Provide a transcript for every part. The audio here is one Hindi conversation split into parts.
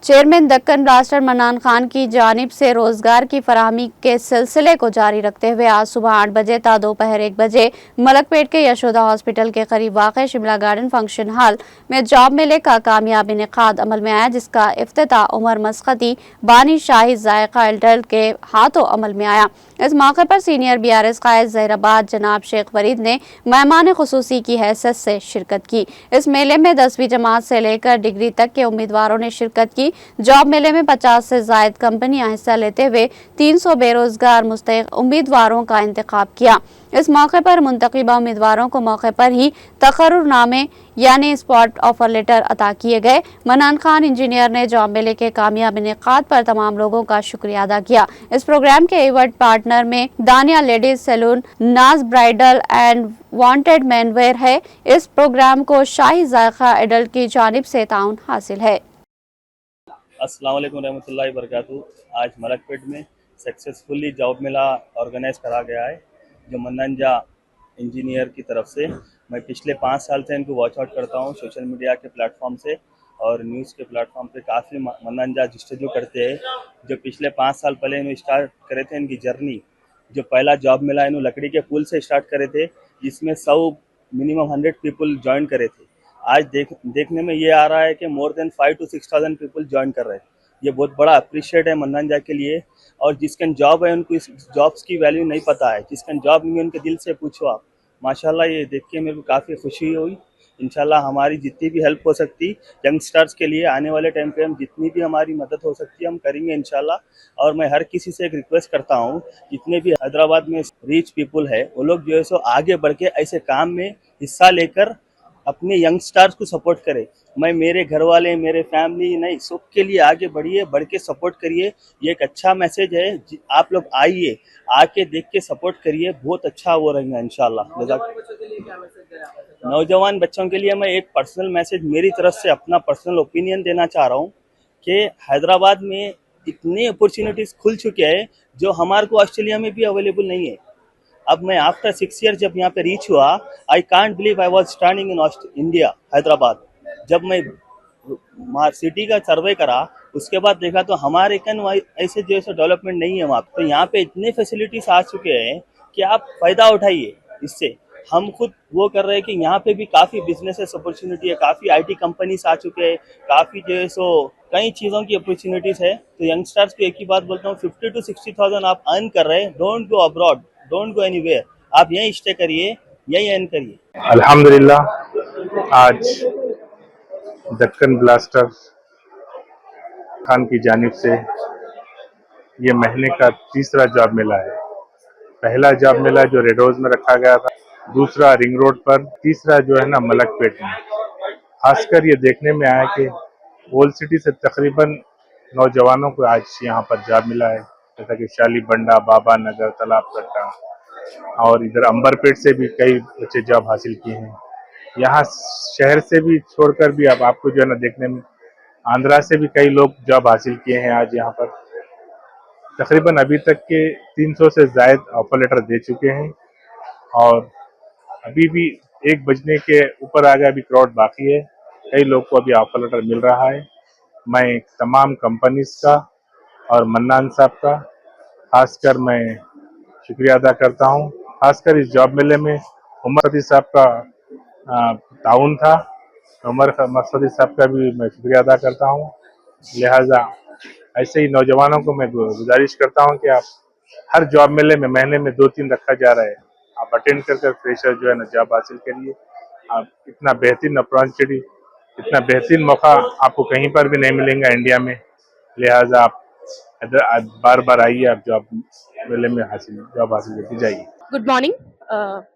Chairman Deccan blaster mannan Khan की जानिब से रोजगार की फराहमी के सिलसिले को जारी रखते हुए आज सुबह 8 बजे ता दोपहर 1 बजे मलकपेट के यशोदा हॉस्पिटल के करीब वाक़ शिमला गार्डन फंक्शन हॉल में जॉब मेले का कामयाब इनेकाद अमल में आया, जिसका इफ्तिताह उमर मस्कती बानी शाही जायका एल्डर के हाथों अमल में आया। इस मौके पर सीनियर BRS कायद जहीराबाद जनाब शेख फरीद ने मेहमान खुसूसी की हैसियत से शिरकत की। इस मेले में 10वीं जमात से लेकर डिग्री तक के उम्मीदवारों ने शिरकत की। जॉब मेले में 50 से जायद कंपनियां हिस्सा लेते हुए 300 बेरोजगार मुस्तहिक उम्मीदवारों का इंतखाब किया। इस मौके पर मुंतखबा उम्मीदवारों को मौके पर ही तकर्रुरनामे यानी स्पॉट ऑफर लेटर अता किए गए। मन्नान खान इंजीनियर ने जॉब मेले के कामयाब इनेकाद पर तमाम लोगों का शुक्रिया अदा किया। इस प्रोग्राम के इवेंट पार्टनर में दानिया लेडीज सैलून, नाज ब्राइडल एंड वांटेड मेनवेयर है। इस प्रोग्राम को शाही जायका एडल्ट की जानिब से ताउन हासिल है। अस्सलाम वालेकुम रहमतुल्लाहि वबरकातुहू। आज मलकपेट में सक्सेसफुली जॉब मेला ऑर्गेनाइज करा गया है, जो मन्नान जा इंजीनियर की तरफ से। मैं पिछले 5 साल से इनको वॉच आउट करता हूँ सोशल मीडिया के प्लेटफॉर्म से और न्यूज़ के प्लेटफॉर्म पे। काफ़ी मन्नान जा जिस्टजू करते हैं, जो पिछले 5 साल पहले इन्होंने स्टार्ट करे थे इनकी जर्नी। जो पहला जॉब मेला इन्होंने लकड़ी के पुल से स्टार्ट करे थे, जिसमें 100 मिनिमम 100 पीपल ज्वाइन करे थे। आज देखने में ये आ रहा है कि more than 5 to 6,000 people join कर रहे हैं। ये बहुत बड़ा अप्रिशिएट है मन्नान जा के लिए। और जिसकन जॉब है उनको इस जॉब्स की वैल्यू नहीं पता है। जिसकन जॉब नहीं है उनके दिल से पूछो आप। माशाल्लाह ये देख के मेरे को काफ़ी खुशी हुई। इंशाल्लाह हमारी जितनी भी हेल्प हो सकती यंगस्टर्स के लिए आने वाले टाइम पे, हम जितनी भी हमारी मदद हो सकती है हम करेंगे इंशाल्लाह। और मैं हर किसी से एक रिक्वेस्ट करता हूँ, जितने भी हैदराबाद में रिच पीपल है वो लोग जो है सो आगे बढ़ के ऐसे काम में हिस्सा लेकर अपने यंगस्टर्स को सपोर्ट करे। मैं मेरे घर वाले, मेरे फैमिली नहीं, सबके लिए आगे बढ़िए, बढ़ के सपोर्ट करिए। ये एक अच्छा मैसेज है। आप लोग आइए, आके देख के सपोर्ट करिए, बहुत अच्छा वो रहेगा इंशाल्लाह। नौजवान बच्चों के लिए मैं एक पर्सनल मैसेज मेरी तरफ से अपना पर्सनल ओपिनियन देना चाह रहा हूँ कि हैदराबाद में इतने अपॉर्चुनिटीज़ खुल चुके हैं जो हमारे को ऑस्ट्रेलिया में भी अवेलेबल नहीं है। अब मैं आफ्टर 6 ईयर जब यहाँ पे रीच हुआ, I can't believe I was standing in India Hyderabad. जब मैं सिटी का सर्वे करा, उसके बाद देखा तो हमारे कन ऐसे जो है डेवलपमेंट नहीं है वहाँ पे। तो यहाँ पे इतने फैसिलिटीज आ चुके हैं कि आप फायदा उठाइए इससे। हम खुद वो कर रहे हैं कि यहाँ पे भी काफ़ी बिजनेस अपॉर्चुनिटी है, काफ़ी IT कंपनीज आ चुके हैं, काफ़ी जो है सो कई चीज़ों की अपॉर्चुनिटीज़ है। तो यंगस्टर्स को एक ही बात बोलता हूँ, 50 to 60,000 आप अर्न कर रहे हैं, don't go abroad, don't go anywhere. आप यहीं स्टे करिए, यहीं अर्न करिए। अल्हम्दुलिल्लाह आज दक्कन ब्लास्टर खान की जानिब से ये महीने का तीसरा जॉब मेला है। पहला जॉब मेला जो रेड रोज में रखा गया था, दूसरा रिंग रोड पर, तीसरा जो है ना मलकपेट में। खासकर ये देखने में आया कि ओल्ड सिटी से तकरीबन नौजवानों को आज यहाँ पर जॉब मिला है, जैसा कि शाली बंडा, बाबा नगर, तालाब कट्टा और इधर अंबरपेट से भी कई बच्चे जॉब हासिल किए हैं। यहाँ शहर से भी छोड़कर भी अब आपको जो है ना देखने में आंध्रा से भी कई लोग जॉब हासिल किए हैं। आज यहाँ पर तकरीबन अभी तक के 300 से जायद ऑफर लेटर दे चुके हैं और अभी भी 1 बजने के ऊपर आ गया, अभी क्राउड बाकी है। कई लोग को अभी ऑफर लेटर मिल रहा है। मैं तमाम कंपनीज का और मन्नान साहब का खासकर मैं शुक्रिया अदा करता हूँ। खासकर इस जॉब मेले में उमर मसदी साहब का ताउन था। उमर मसदी साहब का भी मैं शुक्रिया अदा करता हूँ। लिहाजा ऐसे ही नौजवानों को मैं गुजारिश करता हूँ कि आप हर जॉब मेले में महीने में 2-3 रखा जा रहा है, आप अटेंड कर फ्रेशर जो है ना जॉब हासिल करिए। आप इतना बेहतरीन अपॉर्चुनिटी, इतना बेहतरीन मौका आपको कहीं पर भी नहीं मिलेगा इंडिया में। लिहाजा आप बार बार आइए, आप जॉब मेले में जॉब हासिल करके जाइए। Good morning.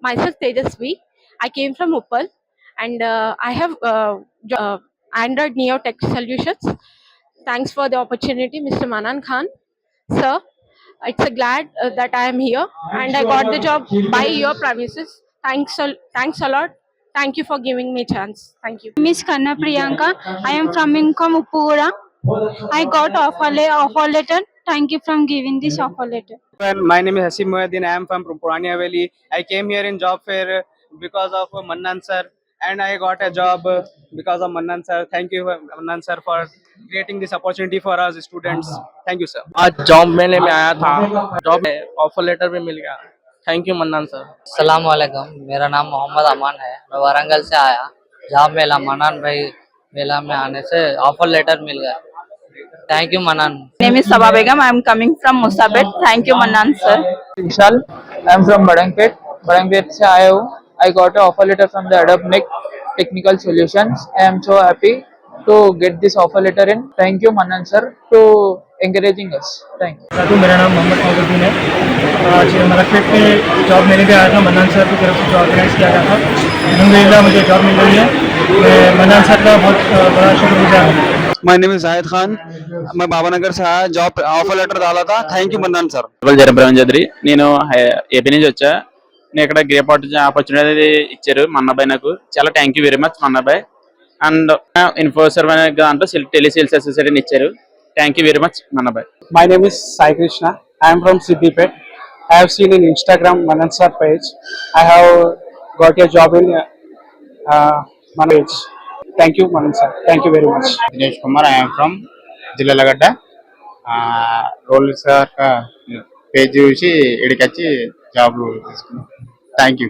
Myself Tejasvi. I came from Uppal, and I have Android Neo Tech Solutions. Thanks for the opportunity, Mr. Manan Khan, sir. It's a glad that I am here, and I got the job by your premises. Thanks a lot. Thank you for giving me a chance. Thank you. Miss Kanna Priyanka. I am from Uppura. I got offer letter. Thank you for giving this offer letter. My name is Hasim Muhyiddin. I am from Purani Haveli. I came here in job fair because of Mannan sir, and I got a job because of Mannan sir. Thank you, Mannan sir, for creating this opportunity for us students. Thank you, sir. आज जॉब मेले में आया था, जॉब में ऑफर लेटर भी मिल गया। Thank you Manan sir. अस्सलाम वालेकुम, मेरा नाम मोहम्मद अमान है। मैं वारंगल से आया। जॉब मेला मन्नान भाई मेला में आने से ऑफर लेटर मिल गया। Thank you mannan. name is Sabah Begum. I am coming from Musabet. Thank you, Manan sir. Vishal, I am from Badangpet. Badangpet से आया हूँ। I got a offer letter from the एडोपनिक technical solutions. I am so happy to get this offer letter in. Thank you Manan sir to encouraging us. Thank you. मेरा नाम मोहम्मद फौजुद्दीन है। आज मलकपेट में जॉब मिलने के आया था। मन्नान सर की तरफ से ऑर्गेनाइज किया गया था। अल्हम्दुलिल्लाह मुझे जॉब मिल रही है। मैं मन्नान सर का बहुत बड़ा शुक्रगुजार हूँ। My name is Zahid Khan. मैं बाबानगर से आया, जॉब ऑफर लेटर डाला था। Thank you Manan sir. జరబ్రహ్మణ్ చౌదరి, నేను ఏపీ నుంచి వచ్చా। నేను ఇక్కడ గ్రేప్ ఆపర్చునిటీ ఇచ్చారు మా అన్నబాయ్ నాకు। చాలా థ్యాంక్ యూ వెరీ మచ్ మా అన్నబాయ్। అండ్ ఇన్ఫోసర్ దాంట్లో టెలి సేల్స్ అసోసియేట్ ఇచ్చారు। థ్యాంక్ యూ వెరీ మచ్ మా అన్నబాయ్। My name is Sai Krishna. I am from Siddipet. I have seen in Instagram Manan sir page. I have got a job in Manan page. Thank you Manan sir. Thank you very much. Dinesh Kumar, I am from Jillalagadda. రోల్ సార్ పేజ్ చూసి ఇక్కడికి వచ్చి జాబ్ తీసుకున్నాం। Thank you.